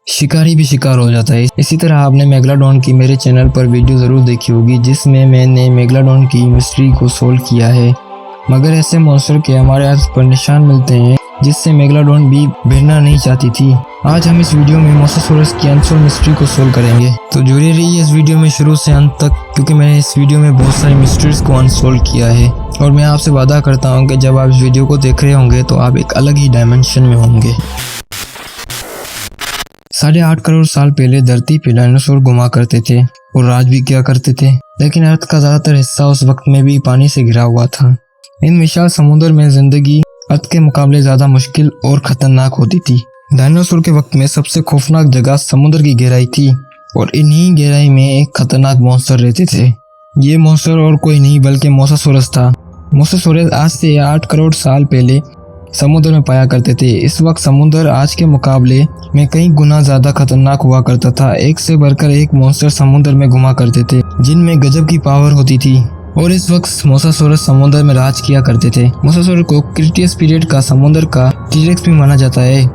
शिकारी भी शिकार हो जाता है। इसी तरह आपने मेगालोडॉन की मेरे चैनल पर वीडियो ज़रूर देखी होगी जिसमें मैंने मेगालोडॉन की मिस्ट्री को सोल्व किया है, मगर ऐसे मॉन्स्टर के हमारे आज पर निशान मिलते हैं जिससे मेगालोडॉन भी भिड़ना नहीं चाहती थी। आज हम इस वीडियो में मोसासॉरस की अनसॉल्व मिस्ट्री को सोल्व करेंगे, तो जुड़े रहिए इस वीडियो में शुरू से अंत तक, क्योंकि मैंने इस वीडियो में बहुत सारी मिस्ट्रीज को अनसॉल्व किया है और मैं आपसे वादा करता हूँ कि जब आप इस वीडियो को देख रहे होंगे तो आप एक अलग ही डायमेंशन में होंगे। 8.5 करोड़ साल पहले धरती पे डायनासोर घुमा करते थे और राज भी किया करते थे, लेकिन अर्थ का ज्यादातर हिस्सा उस वक्त में भी पानी से घिरा हुआ था। इन विशाल समुद्र में जिंदगी अर्थ के मुकाबले ज्यादा मुश्किल और खतरनाक होती थी। डायनासोर के वक्त में सबसे खौफनाक जगह समुद्र की गहराई थी और इन्हीं गहराई में एक खतरनाक मॉन्स्टर रहते थे। ये मॉन्स्टर और कोई नहीं बल्कि मोसासॉरस था। मोसासॉरस आज से 8 करोड़ साल पहले समुद्र में पाया करते थे। इस वक्त समुद्र आज के मुकाबले में कई गुना ज्यादा खतरनाक हुआ करता था। एक से बढ़कर एक मॉन्स्टर समुद्र में घुमा करते थे जिनमें गजब की पावर होती थी और इस वक्त मोसासॉरस समुद्र में राज किया करते थे। मोसासॉरस को क्रिटेशियस पीरियड का समुद्र का टीरेक्स भी माना जाता है।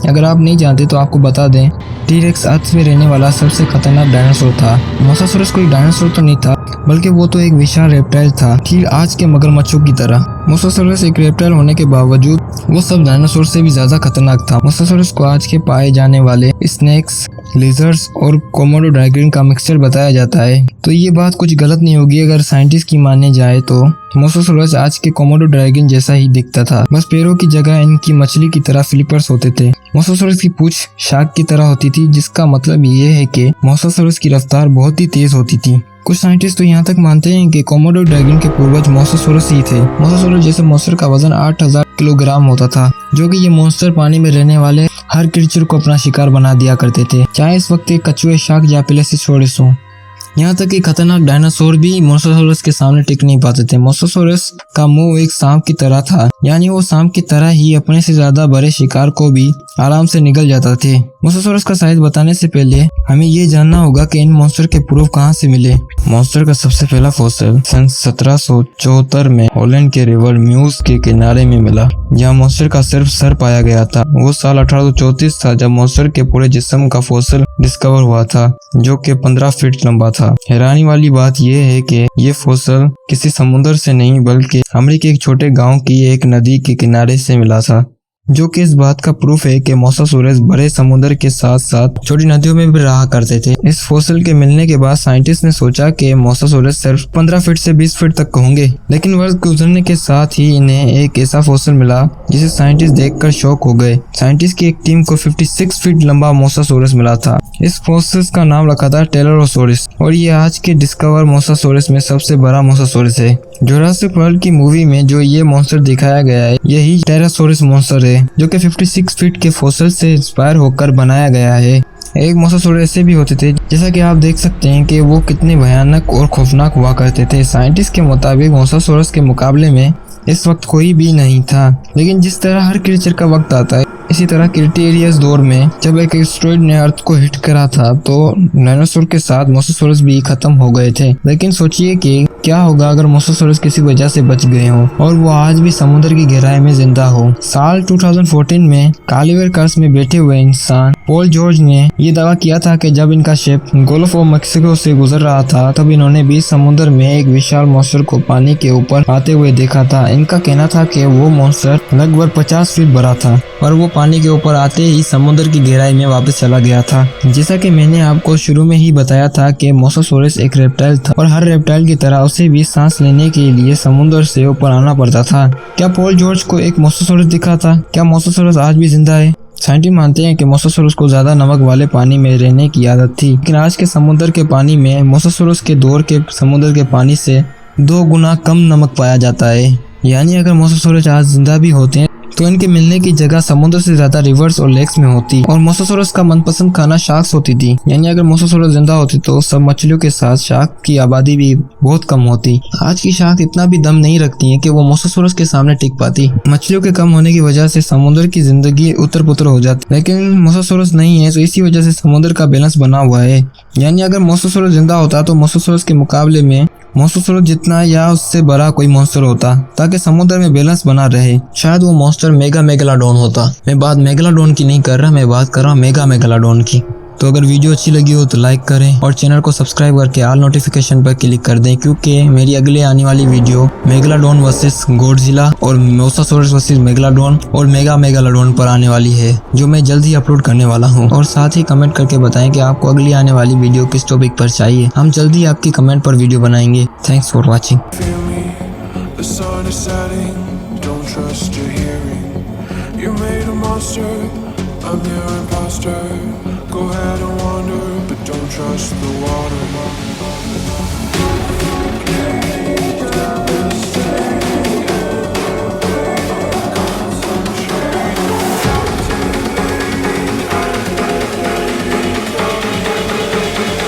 अगर आप नहीं जानते तो आपको बता दें, टीरेक्स अर्थ में रहने वाला सबसे खतरनाक डायनासोर था। मोसासॉरस कोई डायनासोर तो नहीं था बल्कि वो तो एक विशाल रेप्टाइल था, ठीक आज के मगरमच्छों की तरह। मोसासॉरस एक रेप्टाइल होने के बावजूद वो सब डायनासोर से भी ज्यादा खतरनाक था। मोसासॉरस को आज के पाए जाने वाले स्नेक्स, लिजर्ड्स और कोमोडो ड्रैगन का मिक्सचर बताया जाता है। तो ये बात कुछ गलत नहीं होगी अगर साइंटिस्ट की माने जाए तो मोसासॉरस आज के कोमोडो ड्रैगन जैसा ही दिखता था, बस पैरों की जगह इनकी मछली की तरह फ्लिपर्स होते थे। मोसासॉरस की पूंछ शार्क की तरह होती थी, जिसका मतलब ये है कि मोसासॉरस की रफ्तार बहुत ही तेज होती थी। कुछ साइंटिस्ट तो यहाँ तक मानते हैं कि कोमोडो ड्रैगन के पूर्वज मोसासॉरस ही थे। मोसासॉरस जैसे मॉन्स्टर का वजन 8000 किलोग्राम होता था, जो कि ये मॉन्स्टर पानी में रहने वाले हर क्रीचर को अपना शिकार बना दिया करते थे, चाहे इस वक्त एक कछुए, शार्क या प्लेसिसॉरस हो। यहाँ तक कि खतरनाक डायनासोर भी मोसासॉरस के सामने टिक नहीं पाते थे। मोसासॉरस का मुंह एक सांप की तरह था, यानी वो सांप की तरह ही अपने से ज्यादा बड़े शिकार को भी आराम से निगल जाता थे। मोसासॉरस का साइज बताने से पहले हमें ये जानना होगा कि इन मॉन्स्टर के प्रूफ कहाँ से मिले। मॉन्स्टर का सबसे पहला फॉसिल सन 1774 में हॉलैंड के रिवर म्यूज के किनारे में मिला, जहाँ मॉन्स्टर का सिर्फ सर पाया गया था। वो साल 1834 था जब मॉन्स्टर के पूरे जिस्म का फॉसिल डिस्कवर हुआ था, जो कि 15 फीट लंबा था। हैरानी वाली बात यह है कि ये फॉसिल किसी समुद्र से नहीं बल्कि अमेरिका के एक छोटे गांव की एक नदी के किनारे से मिला था, जो कि इस बात का प्रूफ है कि मोसासॉरस बड़े समुद्र के साथ साथ छोटी नदियों में भी रहा करते थे। इस फॉसिल के मिलने के बाद साइंटिस्ट ने सोचा कि मोसासॉरस सिर्फ 15 फीट से 20 फीट तक होंगे, लेकिन वर्ष गुजरने के साथ ही इन्हें एक ऐसा फॉसिल मिला जिसे साइंटिस्ट देखकर शॉक हो गए। साइंटिस्ट की एक टीम को 56 फीट लंबा मोसासॉरस मिला था। इस फॉसिल का नाम रखा था टेलरोसॉरस और ये आज के डिस्कवर मोसासॉरस में सबसे बड़ा मोसासॉरस है। जुरासिक वर्ल्ड की मूवी में जो ये मॉन्स्टर दिखाया गया है यही टेरासॉरस मॉन्स्टर है, जो कि 56 फीट के फॉसिल से इंस्पायर होकर बनाया गया है। एक मोसासॉरस ऐसे भी होते थे, जैसा कि आप देख सकते हैं कि वो कितने भयानक और खौफनाक हुआ करते थे। साइंटिस्ट के मुताबिक मोसासॉरस के मुकाबले में इस वक्त कोई भी नहीं था, लेकिन जिस तरह हर क्रीचर का वक्त आता है, इसी तरह क्रिटेशियस दौर में जब एक एस्टेरॉयड ने अर्थ को हिट करा था तो डायनासोर के साथ मोसासॉरस भी खत्म हो गए थे। लेकिन सोचिए कि क्या होगा अगर मोसासॉरस किसी वजह से बच गए हो और वो आज भी समुद्र की गहराई में जिंदा हो। साल 2014 में कालीवेयर कर्स में बैठे हुए इंसान पॉल जॉर्ज ने ये दावा किया था कि जब इनका शिप गोल्फ ऑफ मैक्सिको से गुजर रहा था तब इन्होंने बीच समुद्र में एक विशाल मॉन्स्टर को पानी के ऊपर आते हुए देखा था। इनका कहना था कि वो मॉन्स्टर लगभग 50 फीट बड़ा था और वो पानी के ऊपर आते ही समुद्र की गहराई में वापस चला गया था। जैसा कि मैंने आपको शुरू में ही बताया था कि मोसासॉरस एक रेप्टाइल था और हर रेप्टाइल की तरह उसे भी सांस लेने के लिए समुद्र से ऊपर आना पड़ता था। क्या पॉल जॉर्ज को एक मोसासॉरस दिखा था? क्या मोसासॉरस आज भी जिंदा है? साइंटिस्ट मानते हैं कि मोसासॉरस को ज्यादा नमक वाले पानी में रहने की आदत थी, लेकिन आज के समुद्र के पानी में मोसासॉरस के दौर के समुद्र के पानी से 2 गुना कम नमक पाया जाता है। यानी अगर मोसासॉरस आज जिंदा भी होते हैं तो इनके मिलने की जगह समुद्र से ज्यादा रिवर्स और लेक्स में होती और मोसासॉरस का मनपसंद खाना शार्क्स होती थी। यानी अगर मोसासॉरस जिंदा होती तो सब मछलियों के साथ शार्क की आबादी भी बहुत कम होती। आज की शार्क इतना भी दम नहीं रखती है कि वो मोसासॉरस के सामने टिक पाती। मछलियों के कम होने की वजह से समुद्र की जिंदगी उतर पुतर हो जाती, लेकिन मोसासॉरस नहीं है तो इसी वजह से समुद्र का बैलेंस बना हुआ है। यानी अगर मोसासॉरस जिंदा होता तो मोसासॉरस के मुकाबले में मोसासुरस जितना या उससे बड़ा कोई मॉन्स्टर होता ताकि समुद्र में बैलेंस बना रहे, शायद वो मॉन्स्टर मेगा मेगालोडॉन होता। मैं बात मेगालोडॉन की नहीं कर रहा, मैं बात कर रहा हूँ मेगा मेगालोडॉन की। तो अगर वीडियो अच्छी लगी हो तो लाइक करें और चैनल को सब्सक्राइब करके ऑल नोटिफिकेशन पर क्लिक कर दें, क्योंकि मेरी अगले आने वाली वीडियो मेगालोडॉन वर्सेस गॉडजिला और मोसासुरस वर्सेस मेगालोडॉन और मेगा मेगालोडॉन पर आने वाली है, जो मैं जल्द ही अपलोड करने वाला हूं। और साथ ही कमेंट करके बताएं कि आपको अगली आने वाली वीडियो किस टॉपिक पर चाहिए। हम जल्द ही आपकी कमेंट पर वीडियो बनाएंगे। Thanks for watching. The sun is setting, don't trust your hearing. You made a monster, I'm your imposter. Go ahead and wander, but don't trust the water.